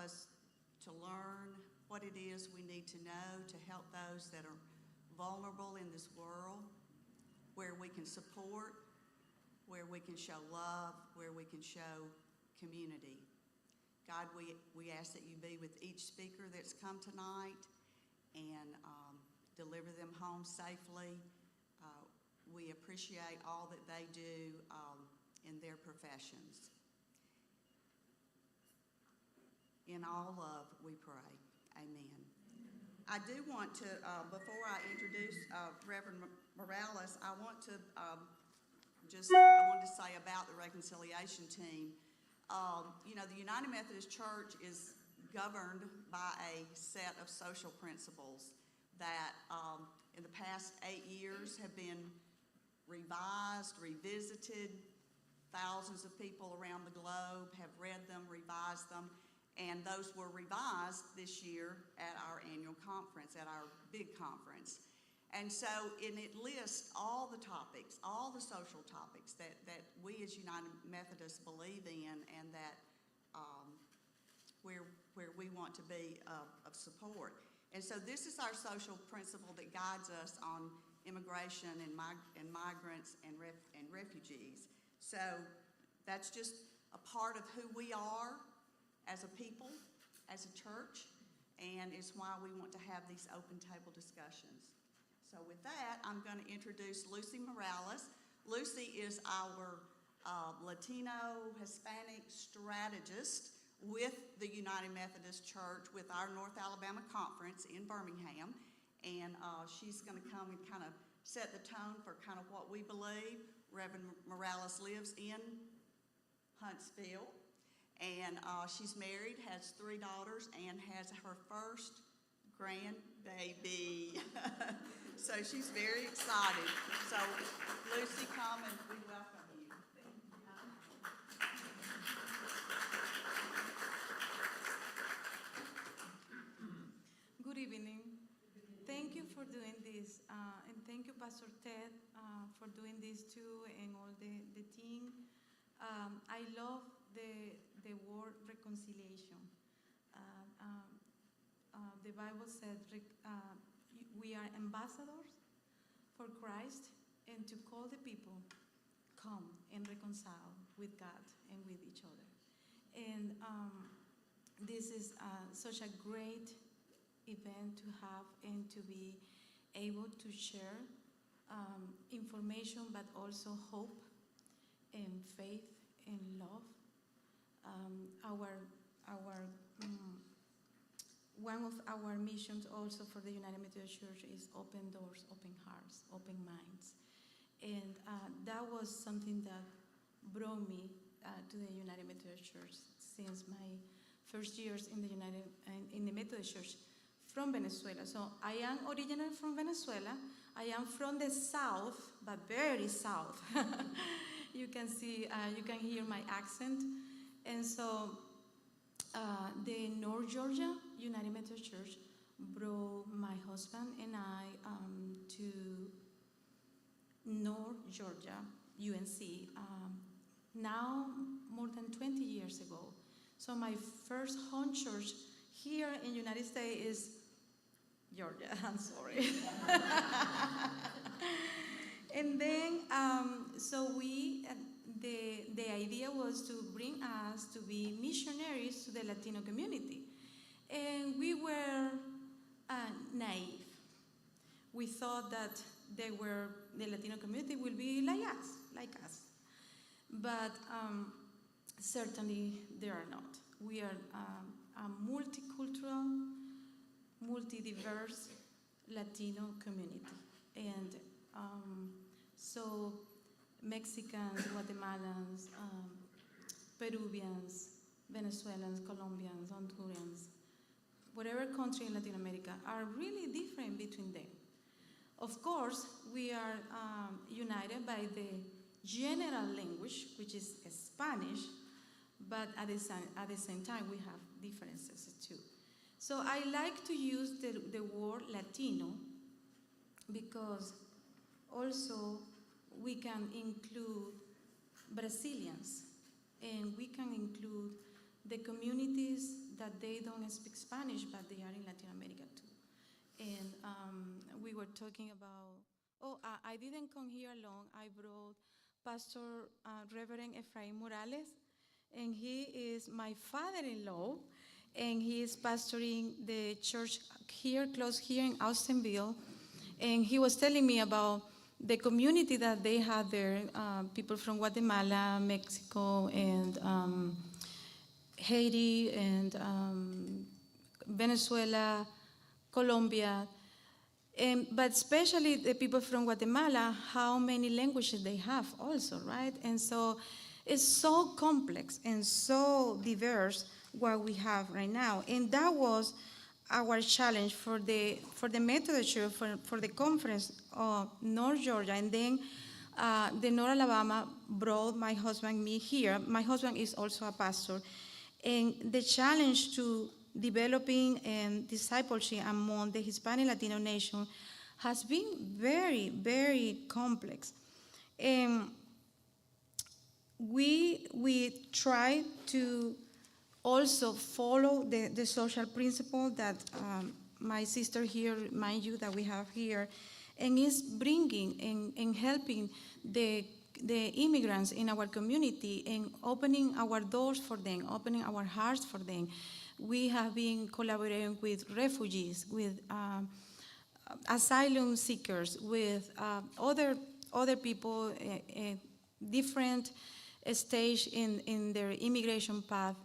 us to learn what it is we need to know to help those that are vulnerable in this world, where we can support, where we can show love, where we can show community. God, we ask that you be with each speaker that's come tonight and deliver them home safely. We appreciate all that they do in their professions. In all love, we pray. Amen. I do want to, before I introduce Reverend Morales, I want to say about the reconciliation team. You know, the United Methodist Church is governed by a set of social principles that in the past 8 years have been revised, revisited. Thousands of people around the globe have read them, revised them, and those were revised this year at our annual conference, at our big conference. And so, and it lists all the topics, all the social topics that we as United Methodists believe in, and that where we want to be of support. And so this is our social principle that guides us on immigration and migrants and refugees. So that's just a part of who we are as a people, as a church, and it's why we want to have these open table discussions. So with that, I'm going to introduce Lucy Morales. Lucy is our Latino Hispanic strategist with the United Methodist Church with our North Alabama Conference in Birmingham. And she's going to come and kind of set the tone for kind of what we believe. Reverend Morales lives in Huntsville, and she's married, has 3 daughters, and has her first grandbaby. So she's very excited. So Lucy, come and we welcome you. Good evening. Thank you for doing this, and thank you, Pastor Ted, for doing this too, and all the team. I love the word reconciliation. The Bible said we are ambassadors for Christ, and to call the people, come and reconcile with God and with each other. And this is such a great event to have, and to be able to share information, but also hope and faith and love. One of our missions also for the United Methodist Church is open doors, open hearts, open minds. And that was something that brought me to the United Methodist Church since my first years in the Methodist Church from Venezuela. So I am originally from Venezuela. I am from the south, but very south. You can see, you can hear my accent. And so the North Georgia United Methodist Church brought my husband and I to North Georgia, UNC, now more than 20 years ago. So my first home church here in the United States is Georgia, I'm sorry. And then, so the idea was to bring us to be missionaries to the Latino community. And we were naive. We thought that the Latino community will be like us. But certainly they are not. We are a multicultural, multi-diverse Latino community. And so Mexicans, Guatemalans, Peruvians, Venezuelans, Colombians, Hondurans, whatever country in Latin America are really different between them. Of course, we are united by the general language, which is Spanish, but at the same time, we have differences too. So I like to use the word Latino because also we can include Brazilians, and we can include the communities that they don't speak Spanish, but they are in Latin America too. And we were talking about, I didn't come here alone. I brought Pastor Reverend Efrain Morales, and he is my father-in-law, and he is pastoring the church here, close here in Austinville. And he was telling me about the community that they had there, people from Guatemala, Mexico, and Haiti, and Venezuela, Colombia, but especially the people from Guatemala, how many languages they have also, right? And so it's so complex and so diverse what we have right now. And that was our challenge for the Methodist Church, for the conference of North Georgia. And then the North Alabama brought my husband, me here. My husband is also a pastor. And the challenge to developing and discipleship among the Hispanic Latino nation has been very, very complex. And we try to also follow the social principle that my sister here, mind you, that we have here, and is bringing and helping the immigrants in our community and opening our doors for them, opening our hearts for them. We have been collaborating with refugees, with asylum seekers, with other people, different stage in their immigration path,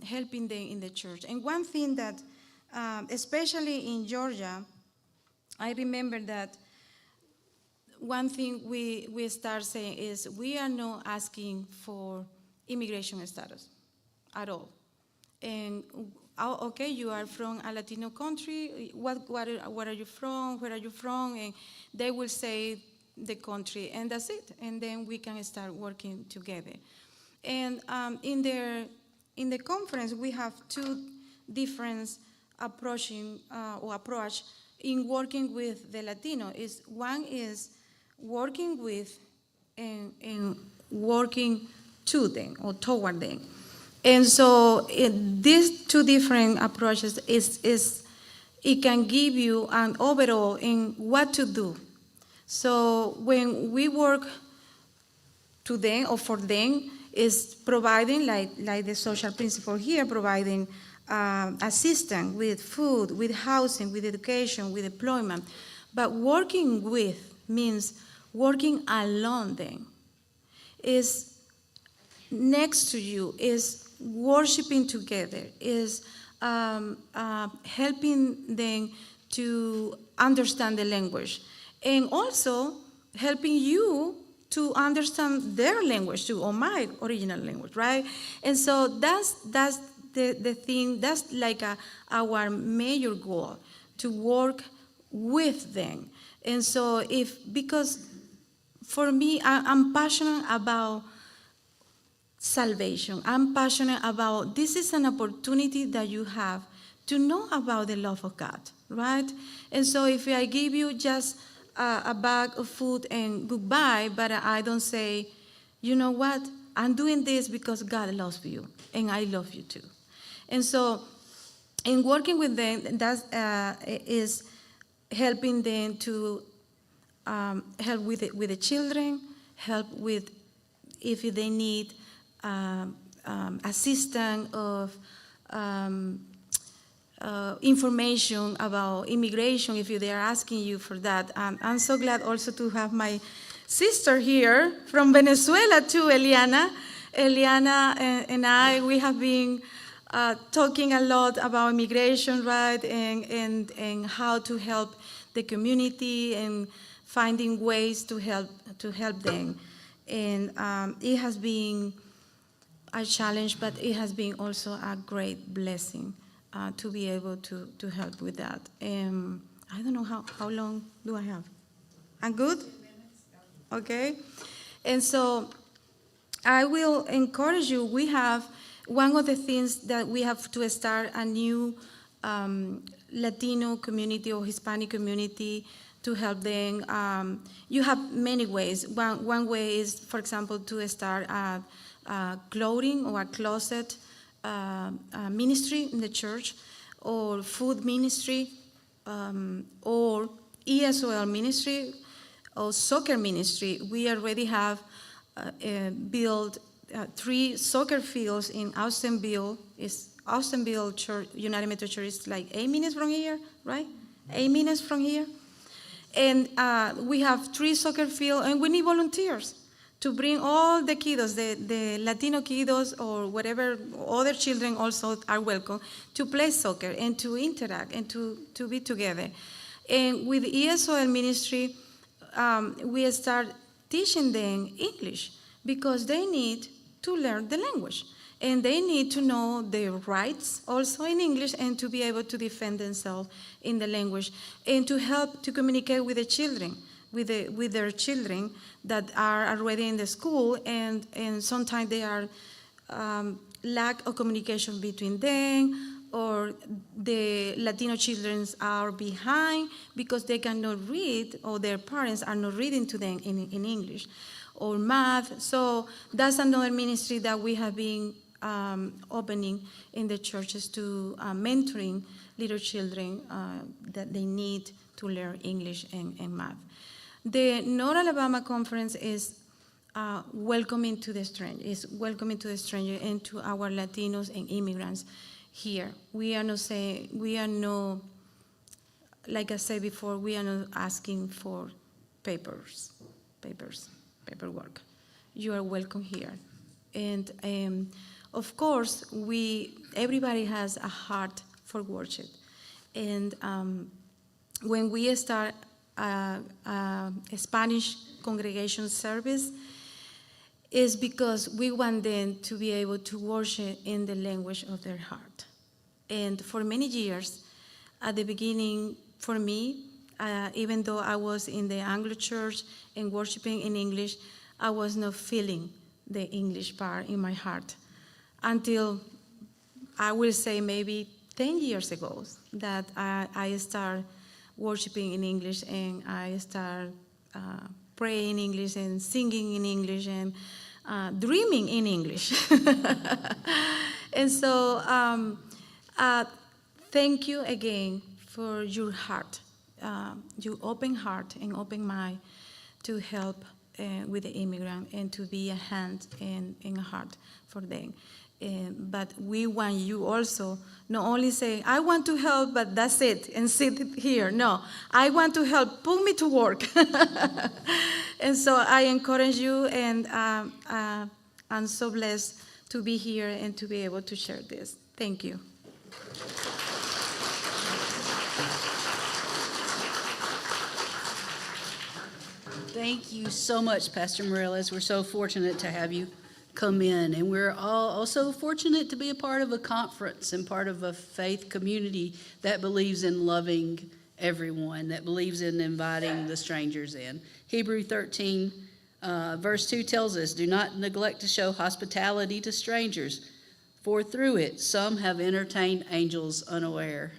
helping them in the church. And one thing that, especially in Georgia, I remember that one thing we start saying is we are not asking for immigration status at all. And okay, you are from a Latino country, what are you from, where are you from? And they will say the country, and that's it. And then we can start working together. And in the conference, we have two different approach in working with the Latino. One is working with and working to them or toward them. And so these two different approaches it can give you an overall in what to do. So when we work to them or for them, is providing, like the social principle here, providing assistance with food, with housing, with education, with employment. But working with means working along them. Is next to you, is worshiping together, is helping them to understand the language, and also helping you to understand their language too, or my original language, right? And so that's the thing, that's like our major goal, to work with them. And so because for me, I'm passionate about salvation. I'm passionate about, this is an opportunity that you have to know about the love of God, right? And so if I give you just a bag of food and goodbye, but I don't say, you know what, I'm doing this because God loves you and I love you too. And so in working with them, that is helping them to help with the children, help with if they need assistance of information about immigration, if they are asking you for that. I'm so glad also to have my sister here from Venezuela too, Eliana. Eliana and I, we have been talking a lot about immigration, right, and how to help the community and finding ways to help them. And it has been a challenge, but it has been also a great blessing to be able to help with that. I don't know how long do I have? I'm good? 2 minutes. Okay. And so I will encourage you. We have one of the things that we have to start a new Latino community or Hispanic community to help them. You have many ways. One way is, for example, to start a clothing or a closet ministry in the church, or food ministry, or ESOL ministry, or soccer ministry. We already have built 3 soccer fields in Austinville. It's Austinville Church, United Methodist Church, is like 8 minutes from here, right? 8 minutes from here. And we have 3 soccer fields, and we need volunteers to bring all the kiddos, the Latino kiddos or whatever, other children also are welcome to play soccer and to interact and to be together. And with ESOL ministry, we start teaching them English because they need to learn the language. And they need to know their rights also in English and to be able to defend themselves in the language and to help to communicate with the children, with their children that are already in the school, and sometimes they are lack of communication between them, or the Latino children are behind because they cannot read, or their parents are not reading to them in English, or math. So that's another ministry that we have been opening in the churches to mentoring little children that they need to learn English and math. The North Alabama Conference is welcoming to the stranger, and to our Latinos and immigrants here. We are no, like I said before, we are not asking for paperwork. You are welcome here. And of course, everybody has a heart for worship. And when we start a Spanish congregation service, is because we want them to be able to worship in the language of their heart. And for many years, at the beginning, for me, even though I was in the Anglo church and worshiping in English, I was not feeling the English part in my heart until, I will say, maybe 10 years ago, that I started worshiping in English, and I started praying in English and singing in English and dreaming in English. And so thank you again for your heart, your open heart and open mind to help with the immigrant and to be a hand and a heart for them. But we want you also not only say, I want to help, but that's it, and sit here. No, I want to help, put me to work. And so I encourage you, and I'm so blessed to be here and to be able to share this. Thank you. Thank you so much, Pastor Morales. We're so fortunate to have you come in, and we're all also fortunate to be a part of a conference and part of a faith community that believes in loving everyone, that believes in inviting the strangers in. Hebrew 13, verse 2 tells us, do not neglect to show hospitality to strangers, for through it some have entertained angels unaware.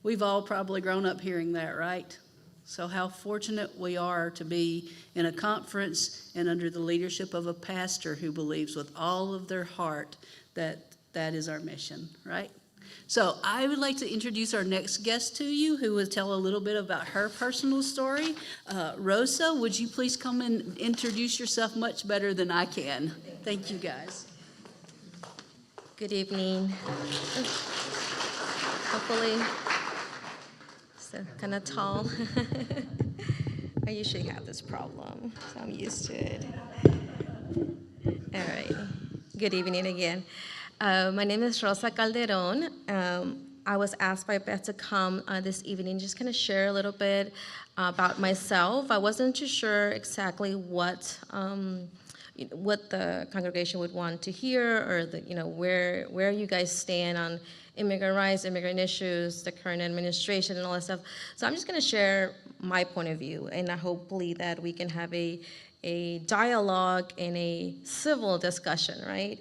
We've all probably grown up hearing that, right? So how fortunate we are to be in a conference and under the leadership of a pastor who believes with all of their heart that that is our mission, right? So I would like to introduce our next guest to you, who will tell a little bit about her personal story. Rosa, would you please come and introduce yourself much better than I can? Thank you, guys. Good evening. Hopefully, so kind of tall. I usually have this problem, so I'm used to it. All right. Good evening again. My name is Rosa Calderon. I was asked by Beth to come this evening, just kind of share a little bit about myself. I wasn't too sure exactly what the congregation would want to hear, or where you guys stand on immigrant rights, immigrant issues, the current administration, and all that stuff. So I'm just going to share my point of view, and hopefully that we can have a dialogue and a civil discussion, right?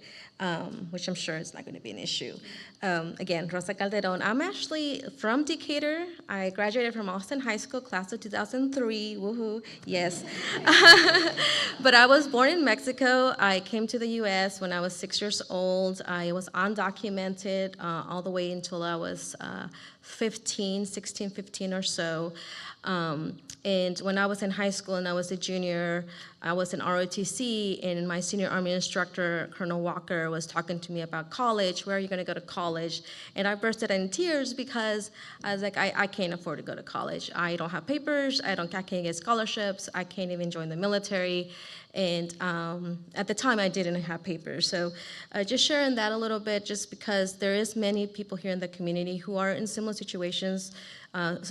Which I'm sure is not going to be an issue. Again, Rosa Calderon. I'm actually from Decatur. I graduated from Austin High School, class of 2003. Woohoo! Yes. But I was born in Mexico. I came to the U.S. when I was 6 years old. I was undocumented all the way until I was 16, 15 or so. And when I was in high school and I was a junior, I was in ROTC, and my senior Army instructor, Colonel Walker, was talking to me about college. Where are you going to go to college? And I bursted in tears because I was like, I can't afford to go to college. I don't have papers. I can't get scholarships. I can't even join the military. And at the time, I didn't have papers. So just sharing that a little bit, just because there is many people here in the community who are in similar situations,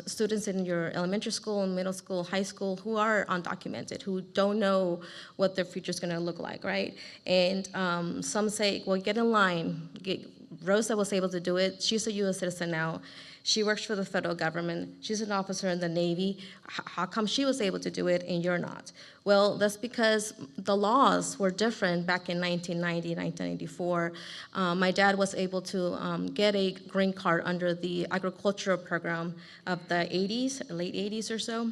students in your elementary school, middle school, high school, who are undocumented, who don't know what their future is going to look like, right? And some say, well, get in line. Rosa was able to do it. She's a U.S. citizen now. She works for the federal government. She's an officer in the Navy. How come she was able to do it and you're not? Well, that's because the laws were different back in 1990, 1994. My dad was able to get a green card under the agricultural program of the 80s, late 80s or so.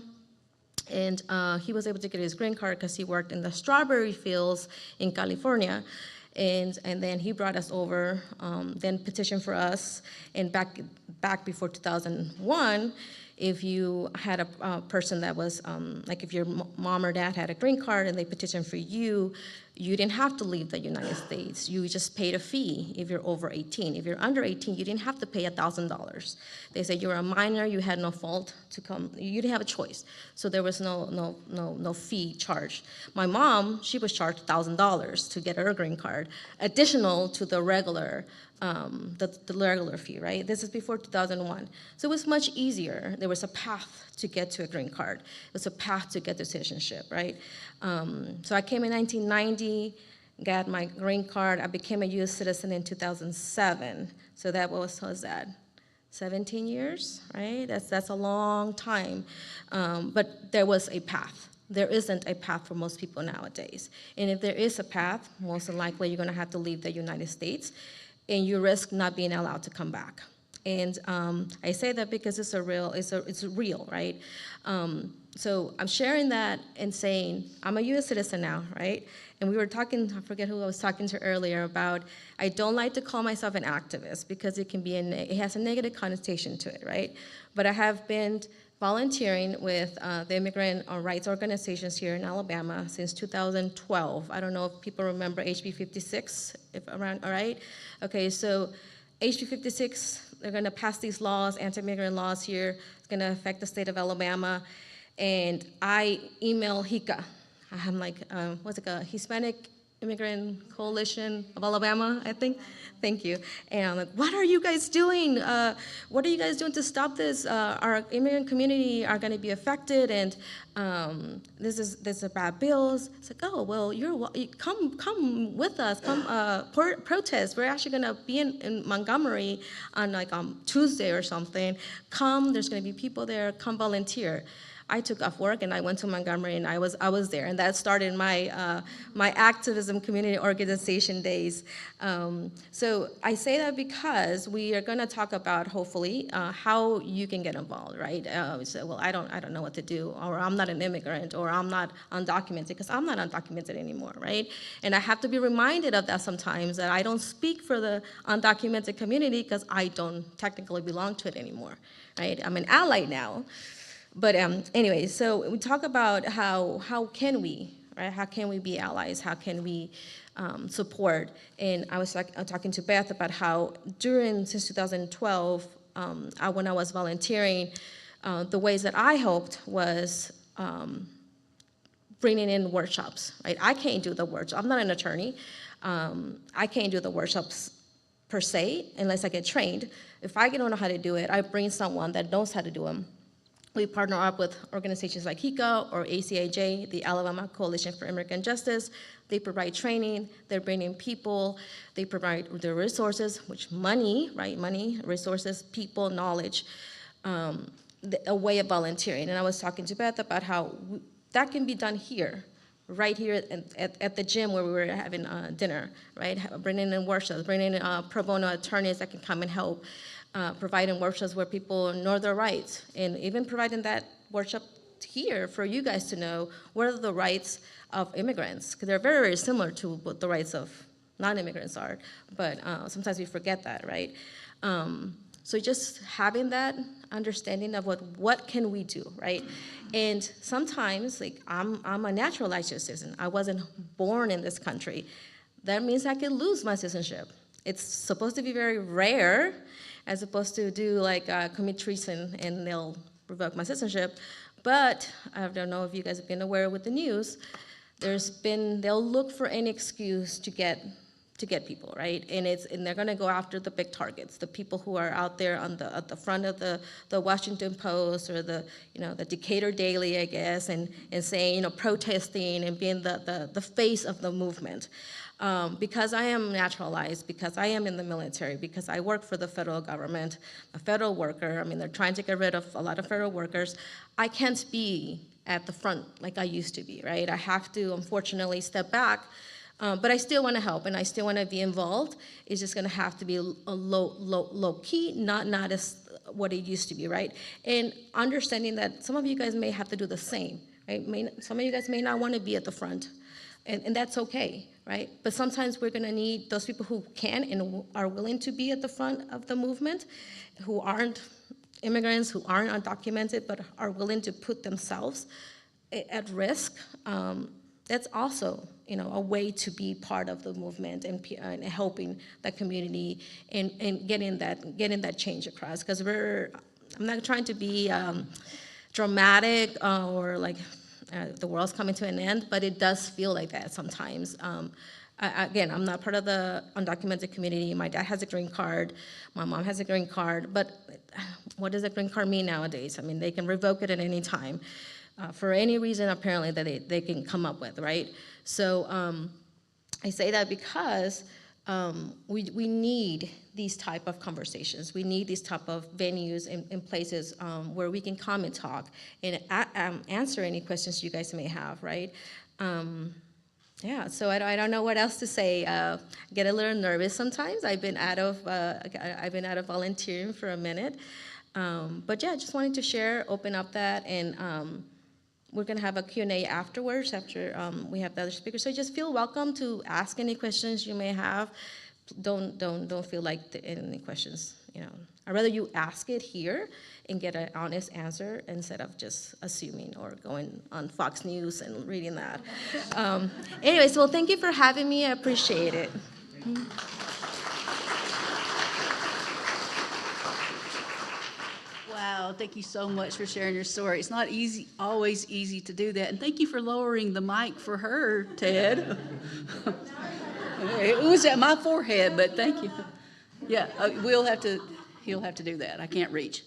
And he was able to get his green card because he worked in the strawberry fields in California. And then he brought us over, then petitioned for us. And back before 2001, if you had a person that was, like if your mom or dad had a green card and they petitioned for you, you didn't have to leave the United States. You just paid a fee if you're over 18. If you're under 18, you didn't have to pay $1,000. They said you were a minor, you had no fault to come. You didn't have a choice. So there was no fee charged. My mom, she was charged $1,000 to get her green card, additional to the regular regular fee, right? This is before 2001. So it was much easier. There was a path to get to a green card. It was a path to get to citizenship, right? So I came in 1990, got my green card. I became a U.S. citizen in 2007. So that was 17 years, right? That's a long time. But there was a path. There isn't a path for most people nowadays. And if there is a path, most likely you're going to have to leave the United States, and you risk not being allowed to come back. And I say that because it's real, right? So I'm sharing that and saying, I'm a U.S. citizen now, right? And we were talking, I forget who I was talking to earlier, about I don't like to call myself an activist because it has a negative connotation to it, right? But I have been volunteering with the immigrant rights organizations here in Alabama since 2012. I don't know if people remember HB 56, all right? Okay, so HB 56, they're gonna pass these laws, anti-immigrant laws here. It's gonna affect the state of Alabama. And I email HICA. I'm like, what's it called? Hispanic Immigrant Coalition of Alabama, I think. Thank you. And I'm like, what are you guys doing? What are you guys doing to stop this? Our immigrant community are going to be affected, and this is a bad bills. It's like, oh, well, come with us. Come protest. We're actually going to be in Montgomery on Tuesday or something. Come. There's going to be people there. Come volunteer. I took off work and I went to Montgomery and I was there, and that started my my activism community organization days. So I say that because we are going to talk about hopefully how you can get involved, right? We say, well, I don't know what to do, or I'm not an immigrant, or I'm not undocumented, because I'm not undocumented anymore, right? And I have to be reminded of that sometimes, that I don't speak for the undocumented community because I don't technically belong to it anymore, right? I'm an ally now. But anyway, so we talk about how can we, right? How can we be allies? How can we support? And I was talking to Beth about how since 2012, when I was volunteering, the ways that I helped was bringing in workshops, right? I can't do the workshops. I'm not an attorney. I can't do the workshops per se unless I get trained. If I don't know how to do it, I bring someone that knows how to do them. We partner up with organizations like HICA or ACIJ, the Alabama Coalition for Immigrant Justice. They provide training, they're bringing people, they provide the resources, which money, right? Money, resources, people, knowledge, a way of volunteering. And I was talking to Beth about how that can be done here. right here at the gym where we were having dinner, right? Bringing in workshops, bringing in pro bono attorneys that can come and help, providing workshops where people know their rights, and even providing that workshop here for you guys to know what are the rights of immigrants, because they're very, very similar to what the rights of non-immigrants are, but sometimes we forget that, right? So just having that understanding of what can we do, right? And sometimes, like, I'm a naturalized citizen. I wasn't born in this country. That means I could lose my citizenship. It's supposed to be very rare, as opposed to do like commit treason and they'll revoke my citizenship. But I don't know if you guys have been aware with the news, they'll look for any excuse to get people, right? And they're gonna go after the big targets, the people who are out there at the front of the Washington Post or the Decatur Daily, I guess, and saying, protesting and being the face of the movement. Because I am naturalized, because I am in the military, because I work for the federal government, a federal worker, I mean, they're trying to get rid of a lot of federal workers, I can't be at the front like I used to be, right? I have to, unfortunately, step back. But I still want to help, and I still want to be involved. It's just going to have to be a low key, not as what it used to be, right? And understanding that some of you guys may have to do the same, right? Some of you guys may not want to be at the front, and that's okay, right? But sometimes we're going to need those people who can and are willing to be at the front of the movement, who aren't immigrants, who aren't undocumented, but are willing to put themselves at risk. That's also, a way to be part of the movement and helping that community and getting that change across. Because I'm not trying to be dramatic or like the world's coming to an end, but it does feel like that sometimes. Again, I'm not part of the undocumented community. My dad has a green card. My mom has a green card. But what does a green card mean nowadays? I mean, they can revoke it at any time. For any reason, apparently, that they can come up with, right? So I say that because we need these type of conversations. We need these type of venues and places where we can come and talk and answer any questions you guys may have, right? Yeah, so I don't know what else to say. I get a little nervous sometimes. I've been out of volunteering for a minute. But yeah, I just wanted to share, open up that, and we're going to have a Q&A afterwards, after we have the other speakers. So just feel welcome to ask any questions you may have. Don't feel like any questions, I'd rather you ask it here and get an honest answer instead of just assuming or going on Fox News and reading that. Anyways, well, thank you for having me. I appreciate it. Wow, thank you so much for sharing your story. It's not always easy to do that. And thank you for lowering the mic for her, Ted. It was at my forehead, but thank you. Yeah, he'll have to do that. I can't reach.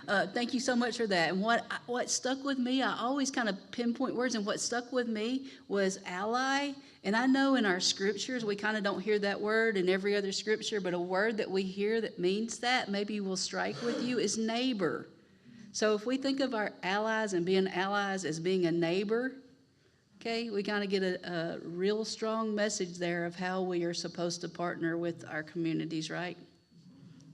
Thank you so much for that. And what stuck with me, I always kind of pinpoint words, and what stuck with me was ally. And I know in our scriptures, we kind of don't hear that word in every other scripture, but a word that we hear that means that maybe will strike with you is neighbor. So if we think of our allies and being allies as being a neighbor, okay, we kind of get a real strong message there of how we are supposed to partner with our communities, right?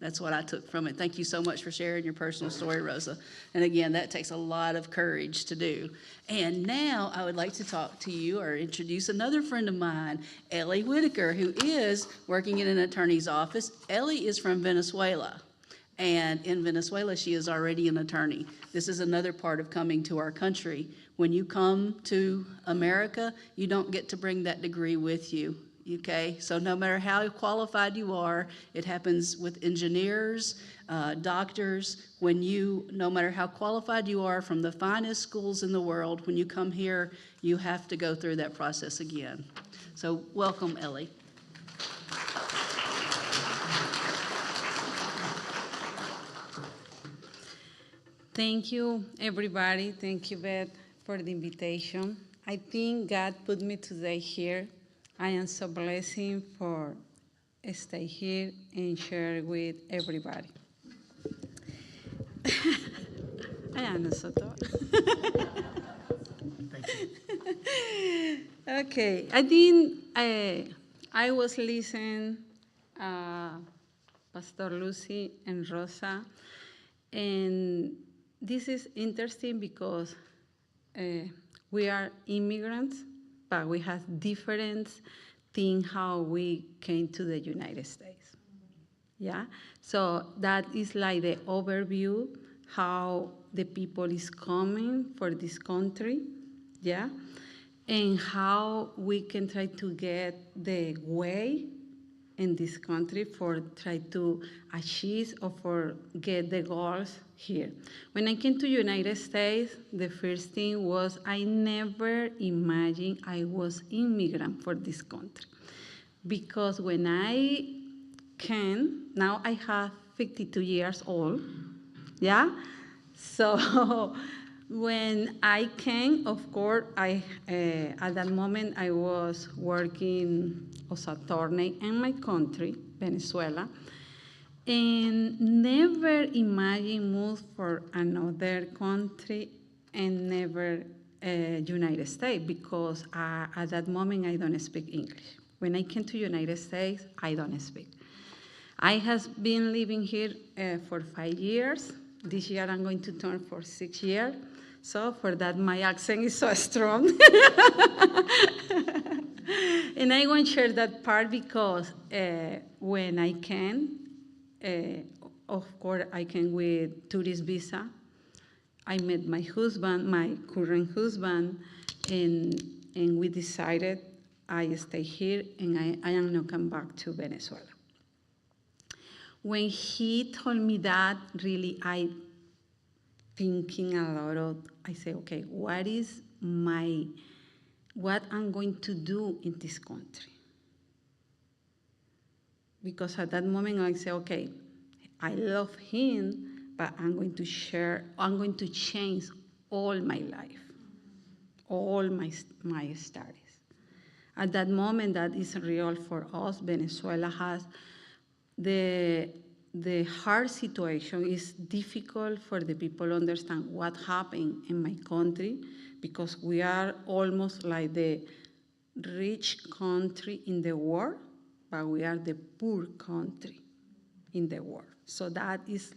That's what I took from it. Thank you so much for sharing your personal story, Rosa. And again, that takes a lot of courage to do. And now I would like to talk to you or introduce another friend of mine, Ellie Whitaker, who is working in an attorney's office. Ellie is from Venezuela. And in Venezuela, she is already an attorney. This is another part of coming to our country. When you come to America, you don't get to bring that degree with you. Okay, so no matter how qualified you are, it happens with engineers, doctors. No matter how qualified you are from the finest schools in the world, when you come here, you have to go through that process again. So welcome, Ellie. Thank you, everybody. Thank you, Beth, for the invitation. I think God put me today here. I am so blessed for stay here and share with everybody. I am so tall. Thank you. Okay, I think I was listening Pastor Lucy and Rosa, and this is interesting because we are immigrants, but we have different things how we came to the United States. Yeah, so that is like the overview how the people is coming for this country, yeah, and how we can try to get the way in this country for try to achieve or for get the goals here. When I came to United States, the first thing was I never imagined I was immigrant for this country, because when I came, now I have 52 years old, yeah? So when I came, of course, at that moment I was working as a attorney in my country, Venezuela, and never imagine move for another country and never United States, because at that moment I don't speak English. When I came to United States, I don't speak. I have been living here for 5 years. This year I'm going to turn for 6 years. So for that, my accent is so strong. And I want to share that part because when I can, of course, I came with tourist visa. I met my husband, my current husband, and we decided I stay here and I am not come back to Venezuela. When he told me that, really, I thinking a lot of, I say, okay, what I'm going to do in this country? Because at that moment I say, okay, I love him, but I'm going to change all my life, all my studies. At that moment, that is real for us. Venezuela has the hard situation. Is difficult for the people to understand what happened in my country, because we are almost like the rich country in the world, but we are the poor country in the world. So that is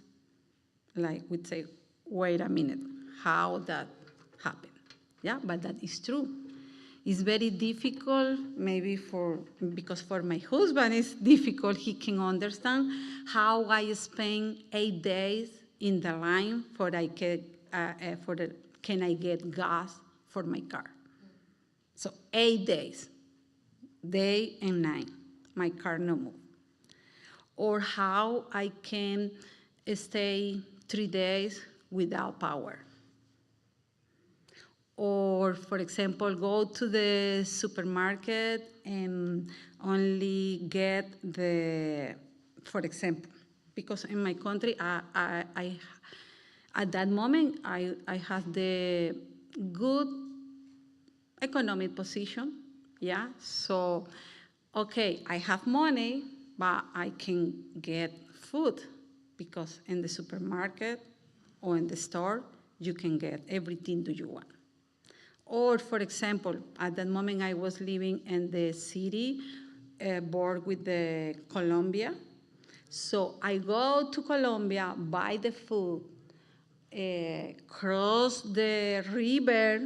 like we'd say, wait a minute, how that happened? Yeah, but that is true. It's very difficult, maybe because for my husband it's difficult. He can understand how I spend 8 days in the line can I get gas for my car. So 8 days, day and night, my car no move. Or how I can stay 3 days without power. Or, for example, go to the supermarket and only get for example, because in my country, I at that moment, I had the good economic position, yeah? So, okay, I have money, but I can get food, because in the supermarket or in the store, you can get everything that you want. Or, for example, at that moment I was living in the city border with the Colombia. So I go to Colombia, buy the food, cross the river,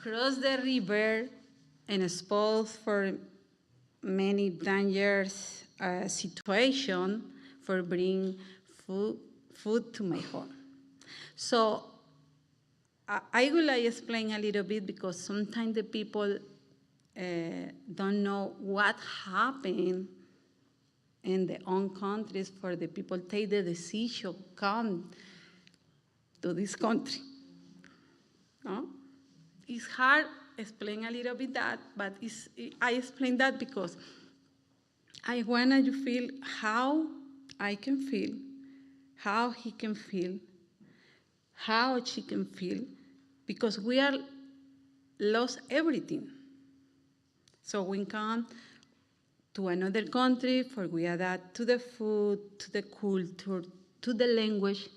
cross the river and exposed for many dangerous situations for bring food to my home. So I will explain a little bit, because sometimes the people don't know what happened in their own countries for the people take the decision come to this country. No? It's hard to explain a little bit that, but I explain that because I want you to feel how I can feel, how he can feel, how she can feel, because we are lost everything. So we come to another country, for we adapt to the food, to the culture, to the language.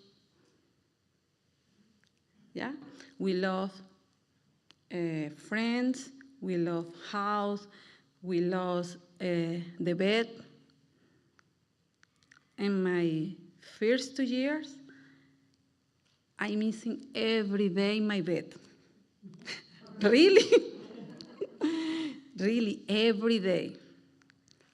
Yeah, we love friends, we love house, we love the bed. In my first 2 years, I'm missing every day my bed. Really? Really, every day.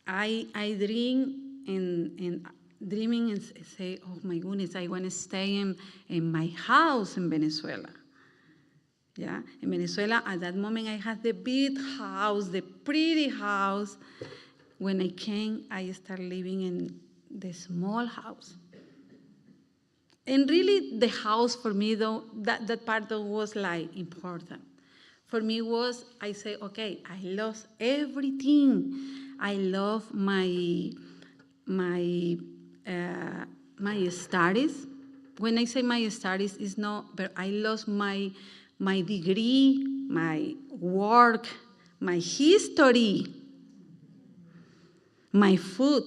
I dream and dreaming and say, oh my goodness, I want to stay in my house in Venezuela. Yeah, in Venezuela, at that moment, I had the big house, the pretty house. When I came, I started living in the small house. And really, the house for me, though, that part though was like important. For me was, I say, okay, I lost everything. I love my studies. When I say my studies, it's not, but I lost my degree, my work, my history, my food.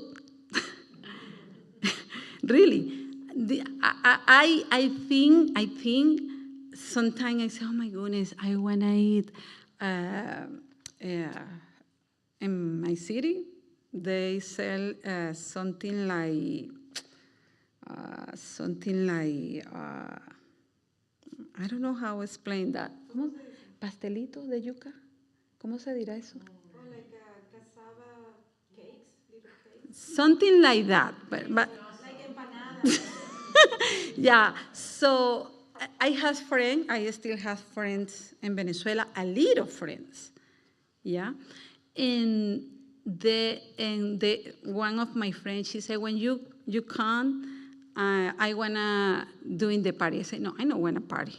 Really, I think sometimes I say, oh my goodness, I want to eat in my city. They sell something like I don't know how to explain that. ¿Cómo? Pastelito de yuca. ¿Cómo se dirá eso? Like cassava cakes, little cakes. Something like that, but Like empanadas. yeah. So I have friends. I still have friends in Venezuela. A little friends, yeah. And the one of my friends, she said, when you come, I wanna do in the party. I said, no, I don't wanna party.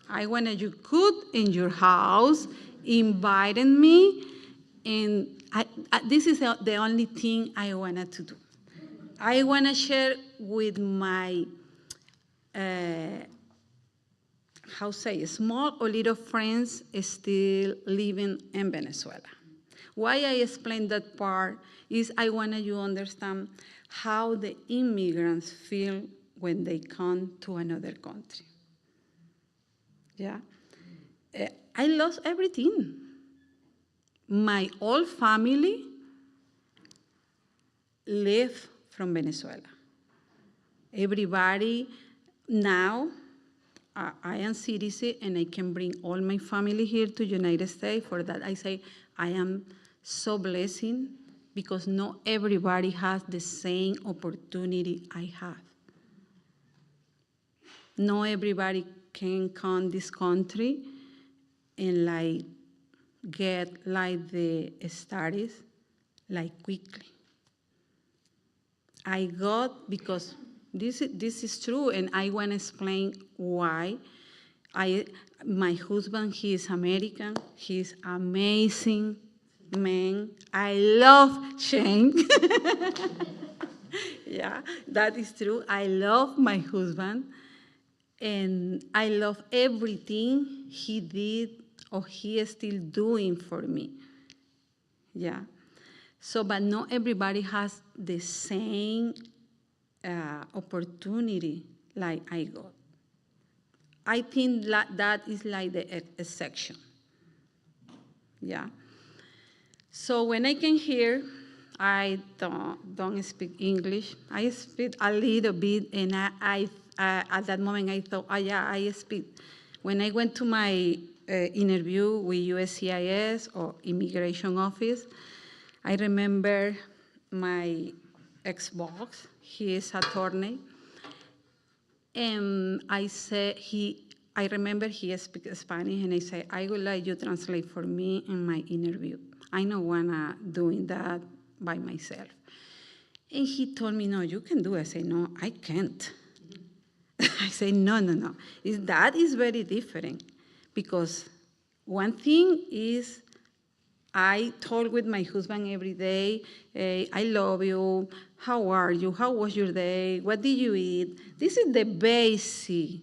I wanna you cook in your house, inviting me, and this is the only thing I wanted to do. I wanna share with my how say, small or little friends still living in Venezuela. Why I explain that part is I want you to understand how the immigrants feel when they come to another country. Yeah, I lost everything. My whole family left from Venezuela. Everybody now, I am citizen and I can bring all my family here to United States. For that I say I am so blessed because not everybody has the same opportunity I have. Not everybody can come this country and like get like the studies like quickly. I got, because this is true, and I want to explain why. My husband, he is American. He's amazing man. I love Shane. Yeah, that is true. I love my husband, and I love everything he did or he is still doing for me. Yeah. So, but not everybody has the same opportunity like I got. I think that is like the exception. Yeah. So when I came here, I don't speak English. I speak a little bit, and I at that moment I thought, oh yeah, I speak. When I went to my interview with USCIS or Immigration Office, I remember my ex-boss, he is attorney, and I remember he speaks Spanish, and I said, I would like you to translate for me in my interview. I don't wanna doing that by myself. And he told me, no, you can do it. I said, no, I can't. I say, no. That is very different, because one thing is I talk with my husband every day, hey, I love you, how are you, how was your day, what did you eat? This is the basic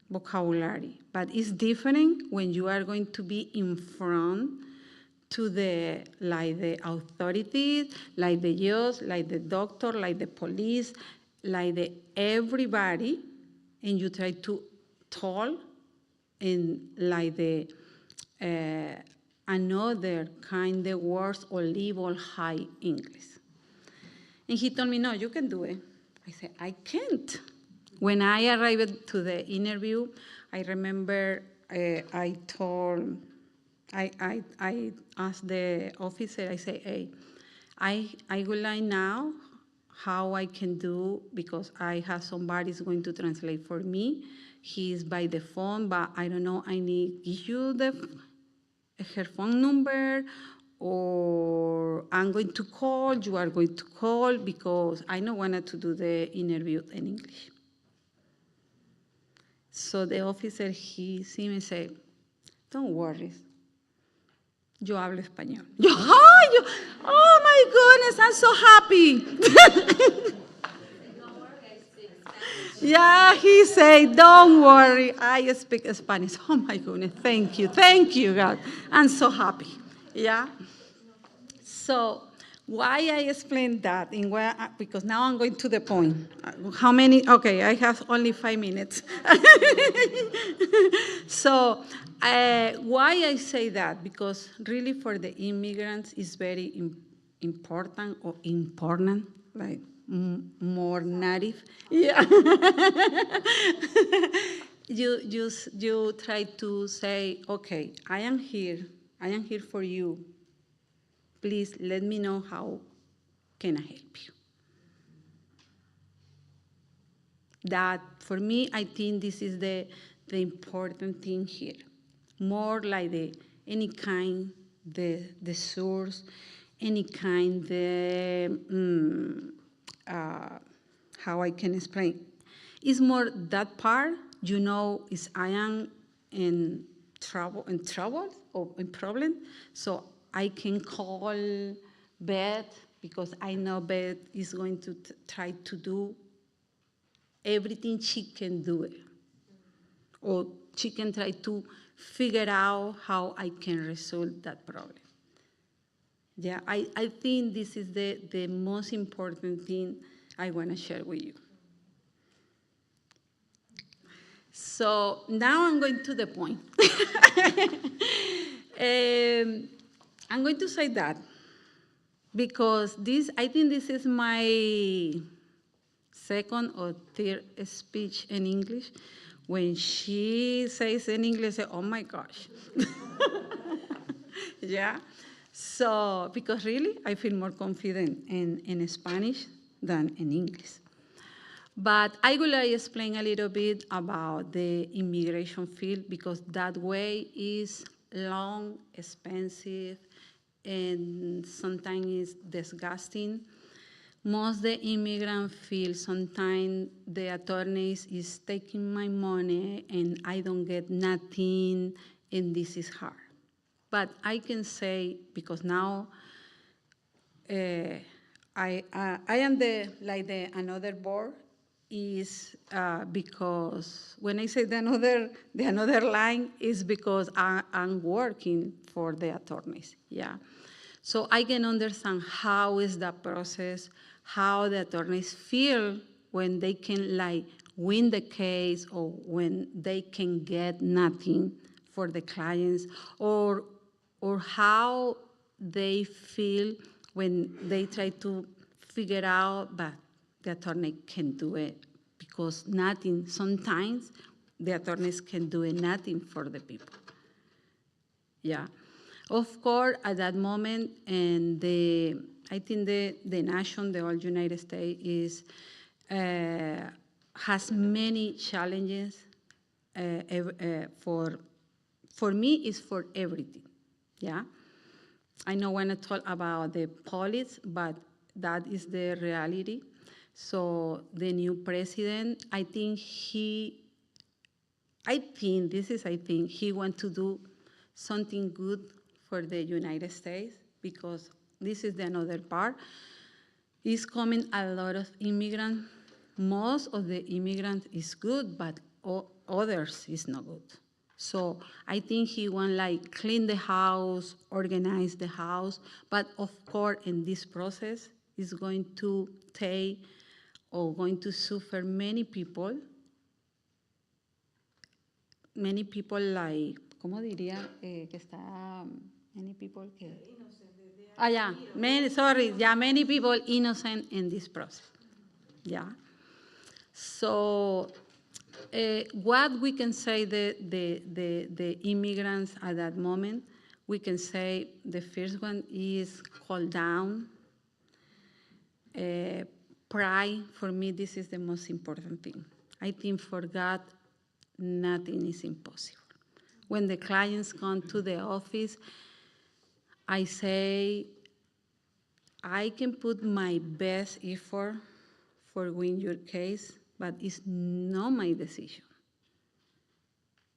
vocabulary, but it's different when you are going to be in front to the authorities, like the judge, like the doctor, like the police, like the everybody, and you try to tell in like the another kind of words or level high English. And he told me, no, you can do it. I said, I can't. When I arrived to the interview, I remember I asked the officer, I say, hey, I would like now how I can do, because I have somebody who's going to translate for me. He's by the phone, but I don't know, I need give you her phone number, or I'm going to call, you are going to call, because I don't want to do the interview in English. So the officer, he see me say, don't worry, yo hablo español. Oh my goodness, I'm so happy. Yeah, he said, don't worry, I speak Spanish. Oh my goodness, thank you, God. I'm so happy, yeah. So why I explain that, because now I'm going to the point. How many? Okay, I have only 5 minutes. So why I say that? Because really for the immigrants, it's very important, like more native. Yeah. You try to say, okay, I am here for you. Please let me know how can I help you. That, for me, I think this is the important thing here. More like any kind, the source, any kind, how I can explain. It's more that part, is I am in trouble or in problem, so I can call Beth, because I know Beth is going to try to do everything she can do it. Or she can try to figure out how I can resolve that problem. Yeah, I think this is the most important thing I want to share with you. So now I'm going to the point. I'm going to say that because I think this is my second or third speech in English. When she says in English, I say, oh my gosh. Yeah. So, because really, I feel more confident in Spanish than in English. But I will explain a little bit about the immigration field, because that way is long, expensive, and sometimes it's disgusting. Most the immigrant feel sometimes the attorneys is taking my money and I don't get nothing, and this is hard. But I can say, because now I am another board, is because when I say the another line is because I'm working for the attorneys, yeah. So I can understand how is that process, how the attorneys feel when they can win the case, or when they can get nothing for the clients, or how they feel when they try to figure out, but the attorney can do it, because nothing, sometimes the attorneys can do nothing for the people. Yeah. Of course, at that moment, and I think the nation, the whole United States, has many challenges. For me, it's for everything. Yeah, I don't want to talk about the policy, but that is the reality. So the new president, I think he wants to do something good for the United States, because this is the another part. It's coming a lot of immigrants. Most of the immigrants is good, but others is not good. So I think he want clean the house, organize the house, but of course in this process is going to take or going to suffer many people like, ¿cómo diría? Que está, many people que... yeah, many people innocent in this process. Yeah. So what we can say the immigrants at that moment, we can say the first one is calm down. Pride, for me, this is the most important thing. I think for God, nothing is impossible. When the clients come to the office, I say, I can put my best effort for win your case, but it's not my decision.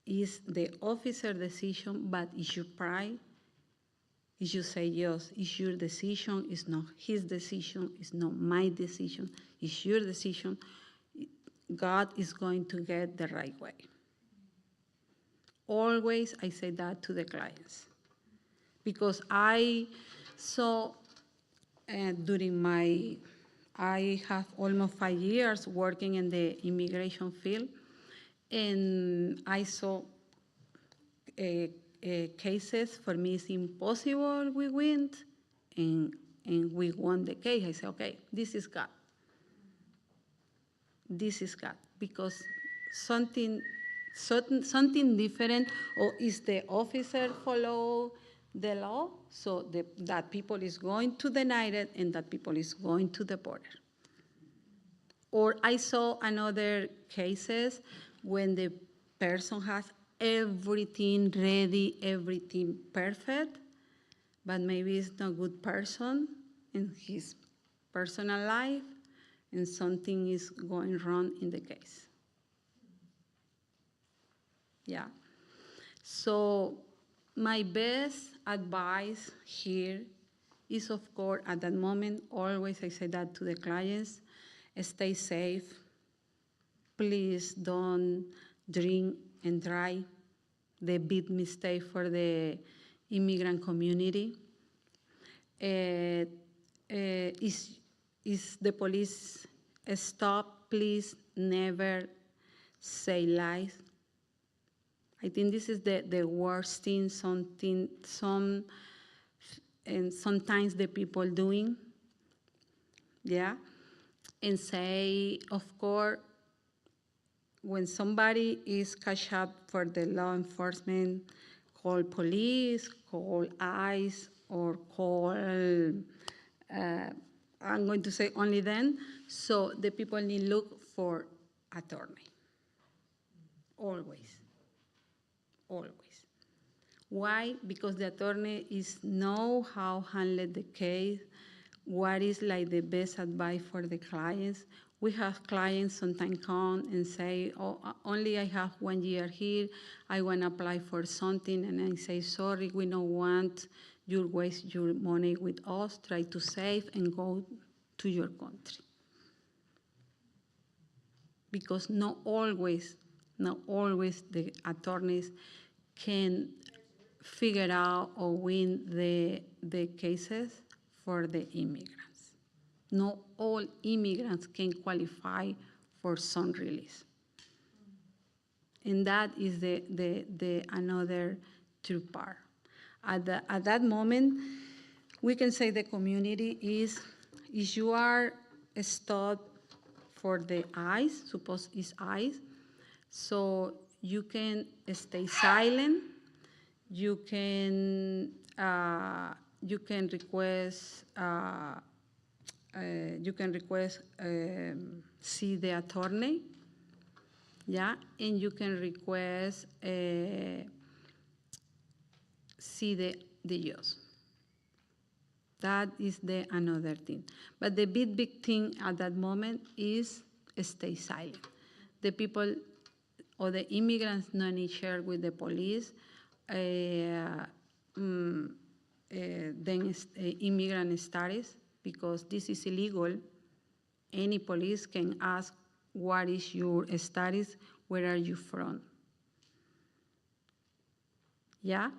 It's the officer decision, but it's your pride. If you say yes, it's your decision, it's not his decision, it's not my decision, it's your decision. God is going to get the right way. Always I say that to the clients. Because I saw I have almost 5 years working in the immigration field, and I saw cases. For me, it's impossible we win, and we won the case. I say, okay, this is God. This is God, because something different, or is the officer follow the law, so that people is going to deny it and that people is going to deport it. Or I saw another cases when the person has everything ready, everything perfect, but maybe he's not a good person in his personal life, and something is going wrong in the case. Yeah. So my best advice here is, of course, at that moment, always I say that to the clients, stay safe. Please don't drink and drive. The big mistake for the immigrant community. Is the police stop, please never say lies. I think this is the worst thing and sometimes the people doing. Yeah. And say, of course, when somebody is catch up for the law enforcement, call police, call ICE, or call, I'm going to say only then, so the people need to look for attorney. Always. Always. Why? Because the attorney is know how handle the case, what is like the best advice for the clients. We have clients sometimes come and say, oh, only I have 1 year here, I want to apply for something, and I say, sorry, we don't want you waste your money with us, try to save and go to your country. Because not always the attorneys can figure out or win the cases for the immigrants. Not all immigrants can qualify for some release. And that is the another true part. At that moment, we can say the community is, if you are stopped for the ICE, suppose it's ICE, so you can stay silent, you can request see the attorney, yeah, and you can request see the judge. That is the another thing. But the big thing at that moment is stay silent. The people or the immigrants not need share with the police. Then immigrant status, because this is illegal. Any police can ask, what is your status? Where are you from? Yeah?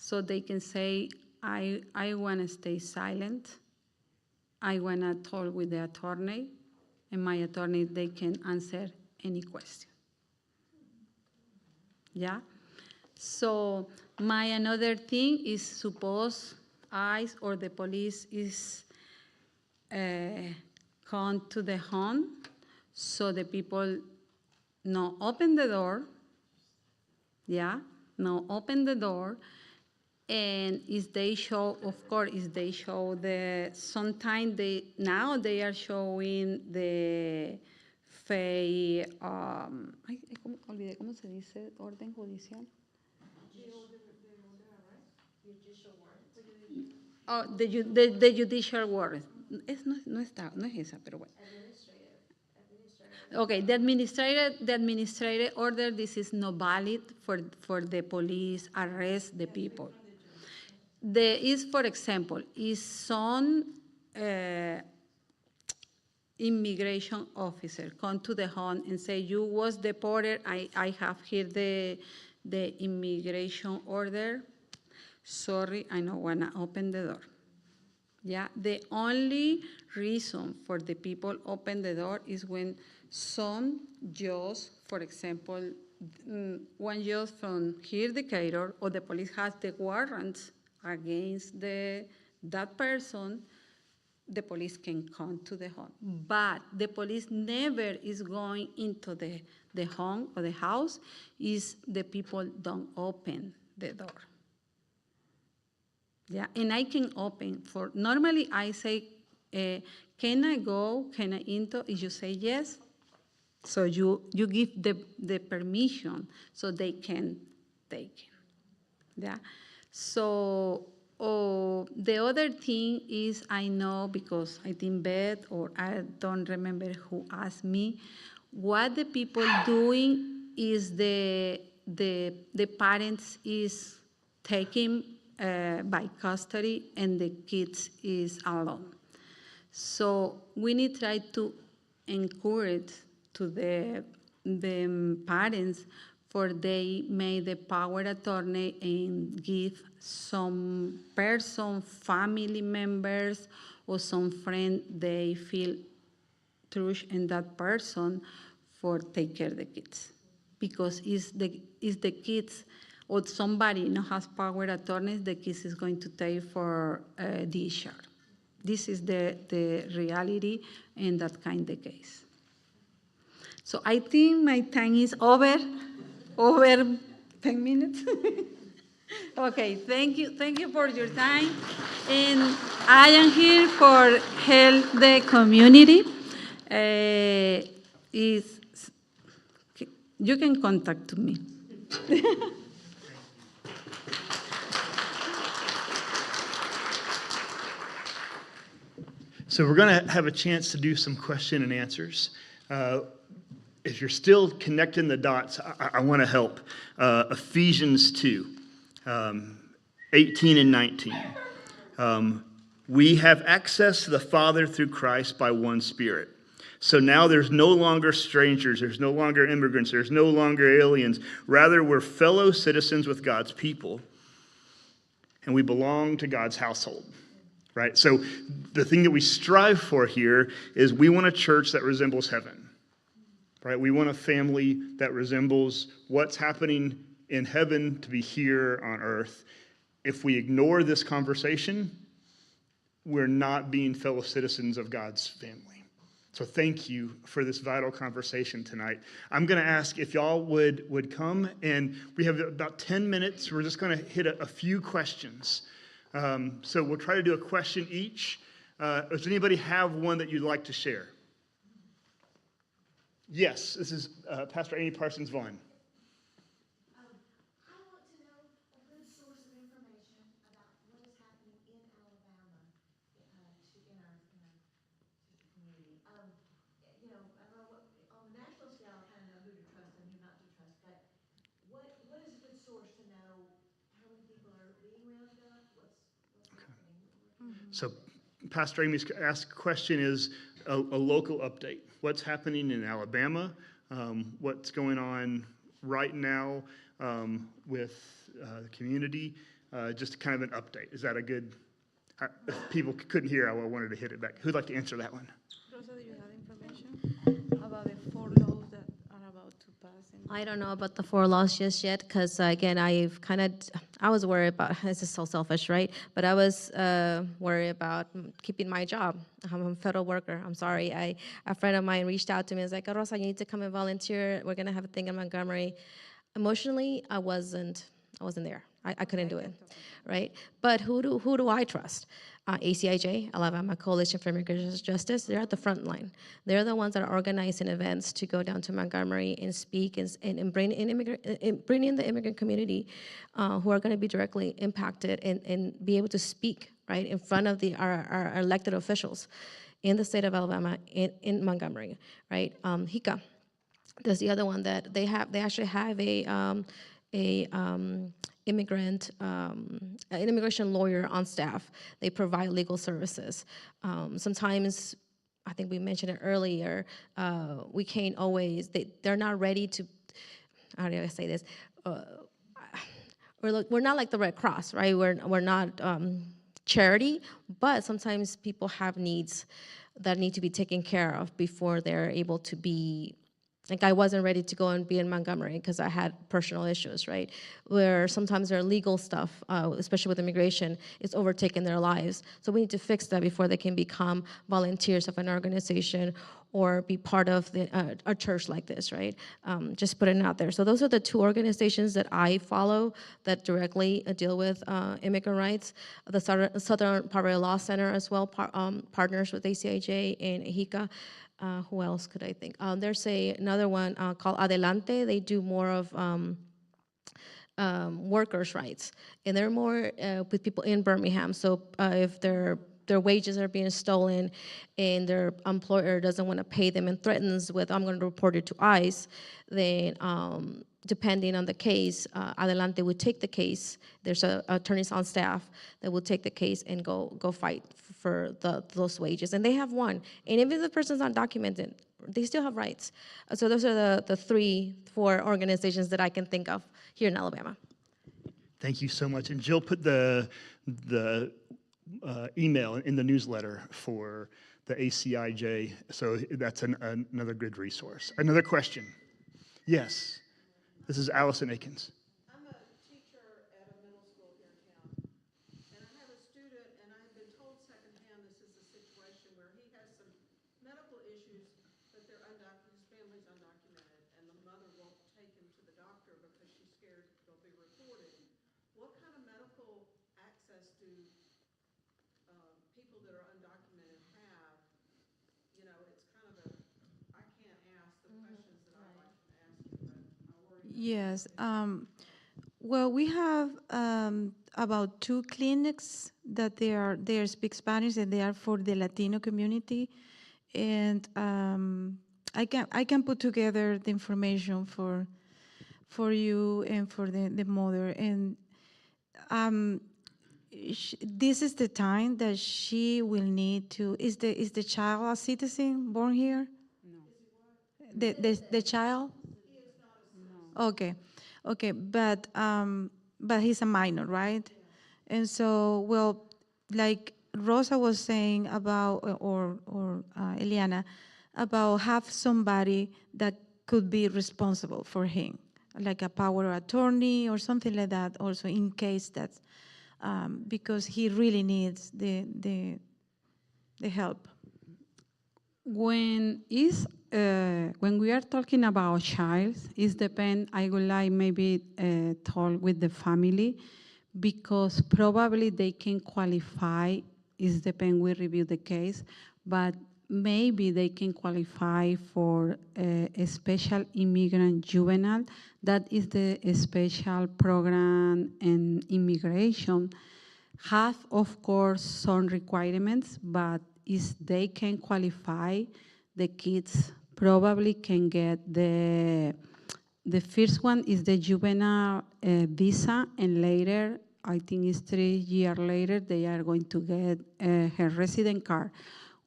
So they can say, I want to stay silent. I want to talk with the attorney. and my attorney, they can answer any question. Yeah? So my another thing is suppose ICE or the police is come to the home, so the people no open the door, yeah, no open the door, and if they show, of course, if they show sometimes now they are showing the olvidé cómo se dice, orden judicial. Oh, the judicial warrant. No es esa, pero bueno. Okay, the administrative order, this is not valid for the police arrest the people. For example, is some immigration officer come to the home and say, you was deported, I have here the immigration order. Sorry, I don't wanna open the door. Yeah, the only reason for the people open the door is when some judge, for example, one judge from here, Decatur, or the police has the warrants against that person, the police can come to the home. But the police never is going into the home or the house if the people don't open the door. Yeah, and I can open normally I say, can I go, can I enter? If you say yes, so you give the permission so they can take it. Yeah, so the other thing is I know because I think Beth or I don't remember who asked me, what the people doing is the parents is taking by custody and the kids is alone. So we need to try to encourage to the parents for they may the power attorney and give some person, family members or some friend they feel trust in that person for take care of the kids. Because it's the kids or somebody has power attorneys, the case is going to take for discharge. This is the reality in that kind of case. So I think my time is over 10 minutes. Okay, thank you for your time. And I am here for help the community. You can contact me. So we're going to have a chance to do some question and answers. If you're still connecting the dots, I want to help. Ephesians 2, 18 and 19. We have access to the Father through Christ by one Spirit. So now there's no longer strangers, there's no longer immigrants, there's no longer aliens. Rather, we're fellow citizens with God's people, and we belong to God's household. Right? So the thing that we strive for here is we want a church that resembles heaven. Right? We want a family that resembles what's happening in heaven to be here on earth. If we ignore this conversation, we're not being fellow citizens of God's family. So thank you for this vital conversation tonight. I'm going to ask if y'all would come, and we have about 10 minutes. We're just going to hit a few questions. So we'll try to do a question each. Does anybody have one that you'd like to share? Yes, this is Pastor Amy Parsons Vaughn. I want to know a good source of information about what is happening in Alabama in our sister community. I know on the national scale, I kind of know who to trust and who not to trust, but what is a good source to know how many people are being rounded up? What's happening? So Pastor Amy's asked question is a local update. What's happening in Alabama? What's going on right now with the community? Just kind of an update. Is that a good? If people couldn't hear, I wanted to hit it back. Who'd like to answer that one? Rosa, do you have information? about the 4 laws that are about to pass. I don't know about the 4 laws just yet, because again, I was worried about, this is so selfish, right? But I was worried about keeping my job. I'm a federal worker. I'm sorry. A friend of mine reached out to me and was like, Rosa, you need to come and volunteer. We're gonna have a thing in Montgomery. Emotionally, I wasn't there. I couldn't do it, right? But who do I trust? ACIJ, Alabama Coalition for Immigrant Justice, they're at the front line. They're the ones that are organizing events to go down to Montgomery and speak and bring in the immigrant community who are going to be directly impacted and be able to speak, right, in front of our elected officials in the state of Alabama, in Montgomery, right? HICA, there's the other one that they actually have an immigration lawyer on staff. They provide legal services. Sometimes, I think we mentioned it earlier, we can't always, they're not ready to, how do I say this? We're not like the Red Cross, right? We're not charity, but sometimes people have needs that need to be taken care of before they're able to be. Like, I wasn't ready to go and be in Montgomery because I had personal issues, right? Where sometimes their legal stuff, especially with immigration, is overtaking their lives. So we need to fix that before they can become volunteers of an organization or be part of a church like this, right? Just putting it out there. So those are the 2 organizations that I follow that directly deal with immigrant rights. The Southern Poverty Law Center as well partners with ACIJ and HICA. Who else could I think? There's another one called Adelante. They do more of workers' rights, and they're more with people in Birmingham. So if their wages are being stolen and their employer doesn't want to pay them and threatens with, I'm going to report it to ICE, then depending on the case, Adelante would take the case. There's attorneys on staff that will take the case and go fight for those wages. And they have won. And even if the person's not documented, they still have rights. So those are the 4 organizations that I can think of here in Alabama. Thank you so much. And Jill put the email in the newsletter for the ACIJ, so that's another good resource. Another question? Yes. This is Allison Akins. I'm a teacher at a middle school here in town, and I have a student, and I've been told secondhand this is a situation where he has some medical issues, but his family's undocumented, and the mother won't take him to the doctor because she's scared they'll be reported. What kind of medical access do people that are undocumented have? You know, it's kind of I can't ask the questions that I'd like to ask you, but I worry. Yes. Well, we have about 2 clinics that they speak Spanish, and they are for the Latino community. And I can put together the information for you and for the mother. And this is the time that she will need to. Is the child a citizen born here? No. The child? Okay, but he's a minor, right? Yeah. And so, well, like Rosa was saying about, or Eliana, about have somebody that could be responsible for him, like a power of attorney or something like that. Also, in case that's because he really needs the help. When we are talking about child, it depends. I would like maybe talk with the family, because probably they can qualify. It depends. We review the case, but maybe they can qualify for a special immigrant juvenile. That is the special program in immigration. Have, of course, some requirements, but if they can qualify, the kids probably can get the first one is the juvenile visa, and later, I think it's 3 years later, they are going to get her resident card.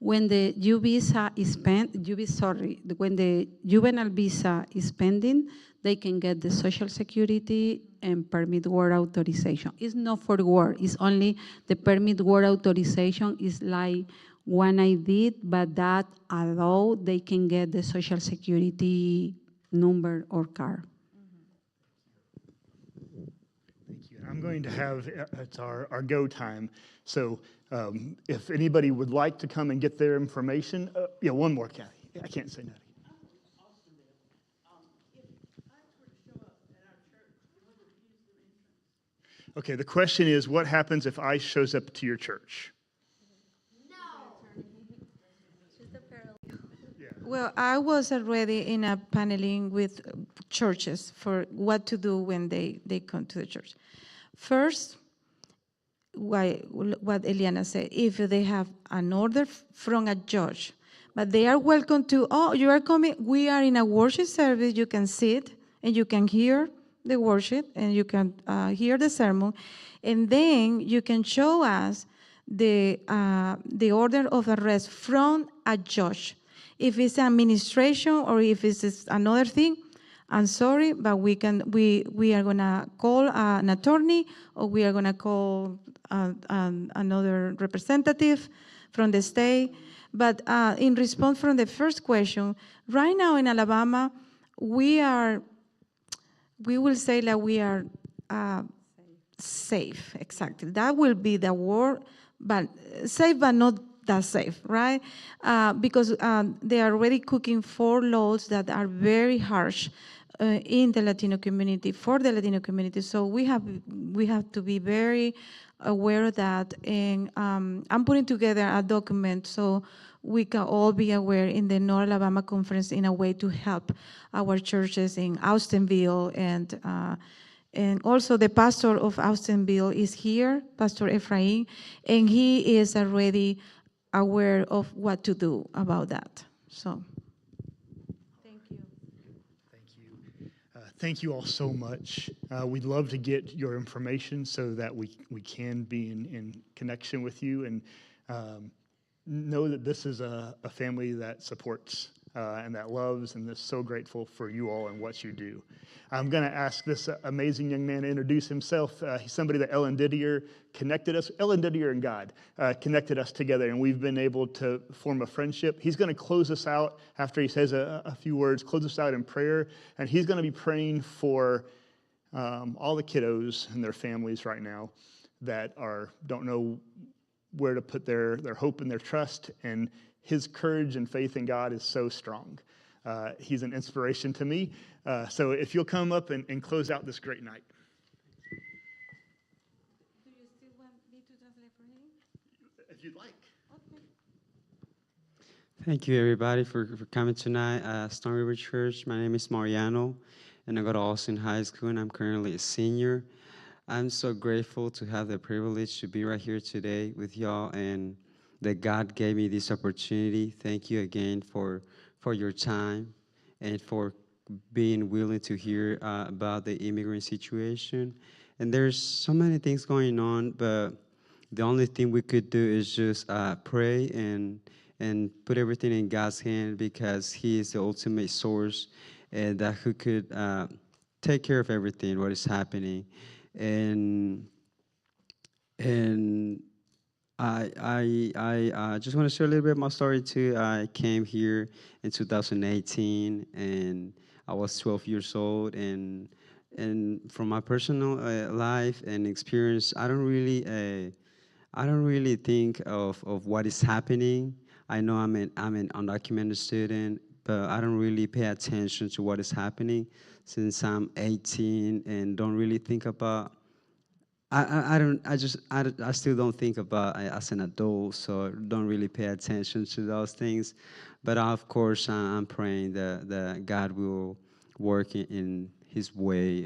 when the U visa is when the juvenile visa is pending, they can get the Social Security and permit work authorization. It's not for work, it's only the permit work authorization is like one I did, but that allow they can get the Social Security number or card. Thank you. I'm going to have, it's our go time. So if anybody would like to come and get their information, yeah, one more, Kathy. I can't say no. Okay, the question is, what happens if ICE shows up to your church? Well, I was already in a paneling with churches for what to do when they come to the church. First, what Eliana said, if they have an order from a judge, but they are welcome to, oh, you are coming, we are in a worship service, you can sit and you can hear the worship and you can hear the sermon, and then you can show us the order of arrest from a judge. If it's administration or if it's another thing, I'm sorry, but we are gonna call an attorney or we are gonna call another representative from the state. But in response from the first question, right now in Alabama, we will say that we are safe, exactly. That will be the word, but safe but not that safe, right? Because they are already cooking 4 laws that are very harsh in the Latino community, for the Latino community. So we have to be very aware of that. And I'm putting together a document so we can all be aware in the North Alabama Conference in a way to help our churches in Austinville. And also the pastor of Austinville is here, Pastor Ephraim, and he is already aware of what to do about that. So, thank you. Thank you. Thank you all so much. We'd love to get your information so that we can be in connection with you and know that this is a family that supports and that loves and is so grateful for you all and what you do. I'm going to ask this amazing young man to introduce himself. He's somebody that Ellen Didier connected us, Ellen Didier and God connected us together, and we've been able to form a friendship. He's going to close us out after he says a few words, close us out in prayer, and he's going to be praying for all the kiddos and their families right now that don't know where to put their hope and their trust, and his courage and faith in God is so strong. He's an inspiration to me. So if you'll come up and close out this great night. Do you still want me to translate for him? If you'd like. Okay. Thank you, everybody, for coming tonight. Stone River Church. My name is Mariano, and I go to Austin High School, and I'm currently a senior. I'm so grateful to have the privilege to be right here today with y'all, and that God gave me this opportunity. Thank you again for your time and for being willing to hear about the immigrant situation. And there's so many things going on, but the only thing we could do is just pray and put everything in God's hand, because He is the ultimate source and that who could take care of everything, what is happening. And I just want to share a little bit of my story too. I came here in 2018, and I was 12 years old. And from my personal life and experience, I don't really think of what is happening. I know I'm an undocumented student, but I don't really pay attention to what is happening since I'm 18, and don't really think about. I still don't think about as an adult, so don't really pay attention to those things. But of course, I'm praying that God will work in His way.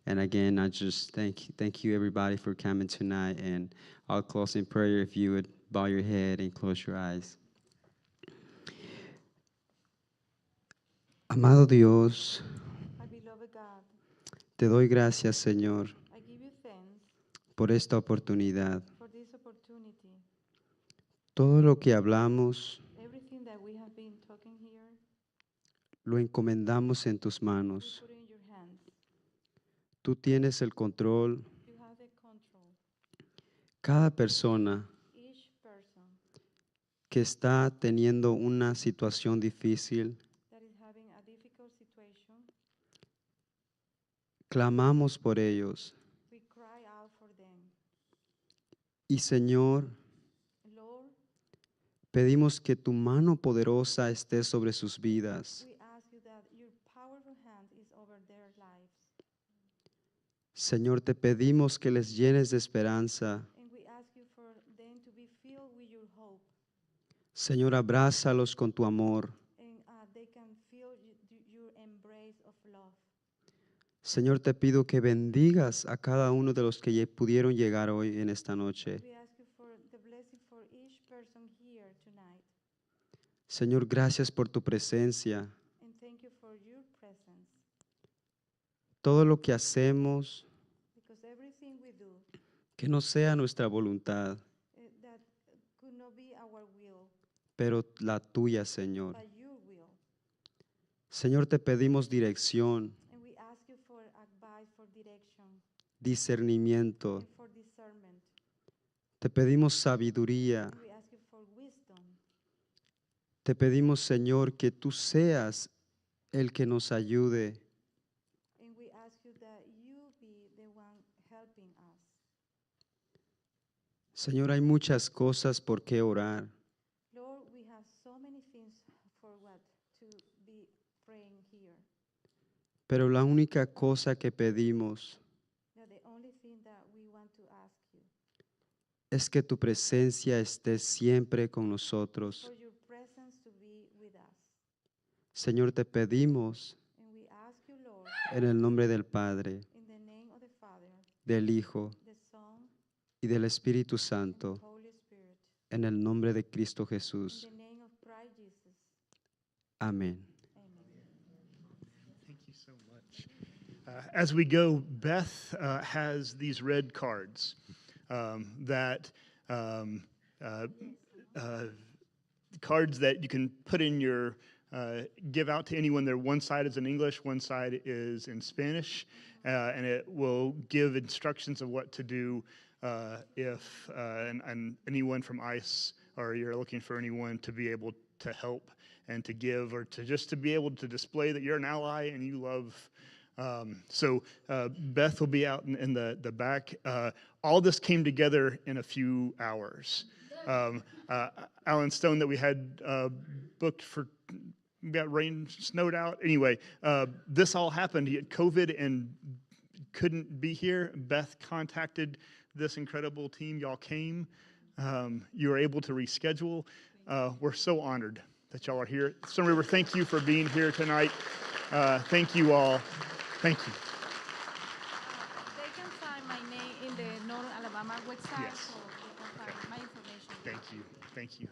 And again, I just thank you everybody for coming tonight. And I'll close in prayer if you would bow your head and close your eyes. Amado Dios, My beloved God, te doy gracias, Señor, I give you thanks por esta oportunidad. for this opportunity. Todo lo que hablamos everything that we have been talking here, lo encomendamos en tus we manos. put it in your hands. Tú tienes el control. You have the control. Cada persona Each person que está teniendo una situación difícil, that is having a difficult situation, clamamos por ellos. we cry out for them. Y Señor, Lord, pedimos que tu mano poderosa esté sobre sus vidas. we ask you that your powerful hand is over their lives. Señor, te pedimos que les llenes de esperanza. And we ask you for them to be filled with your hope. Señor, abrázalos con tu amor. And they can feel your embrace of love. Señor, te pido que bendigas a cada uno de los que pudieron llegar hoy en esta noche. We ask you for the blessing for each person here tonight. Señor, gracias por tu presencia. And thank you for your presence. Todo lo que hacemos, Because everything we do, que no sea nuestra voluntad, that could not be our will, pero la tuya, Señor. but your will. Señor, te pedimos dirección, And we ask you for advice, for direction, discernimiento. and for discernment. Te pedimos sabiduría. And we ask you for wisdom. Te pedimos, Señor, que tú seas el que nos ayude. And we ask you that you be the one helping us. Señor, hay muchas cosas por qué orar, Lord, we have so many things for what to be praying here. pero la única cosa que pedimos That the only thing that we want to ask you es que tu presencia esté siempre con nosotros. for your presence to be with us. Señor, te pedimos And we ask you, Lord, en el nombre del Padre, in the name of the Father, del Hijo the Son, y del Espíritu and Santo, the Holy Spirit. en el nombre de Cristo In Jesús. the name of Christ Jesus. Amén. Amen. Thank you so much. As we go, Beth has these red cards that cards that you can put in your give out to anyone. There, one side is in English, one side is in Spanish, and it will give instructions of what to do if and anyone from ICE or you're looking for anyone to be able to help and to give or to just to be able to display that you're an ally and you love. So Beth will be out in the back. All this came together in a few hours. Alan Stone that we had booked for, got rain, snowed out. Anyway, this all happened. He had COVID and couldn't be here. Beth contacted this incredible team. Y'all came. You were able to reschedule. We're so honored that y'all are here. Stone River, thank you for being here tonight. Thank you all. Thank you. They can find my name in the North Alabama website, Yes. so they can find my information. Thank you. Thank you.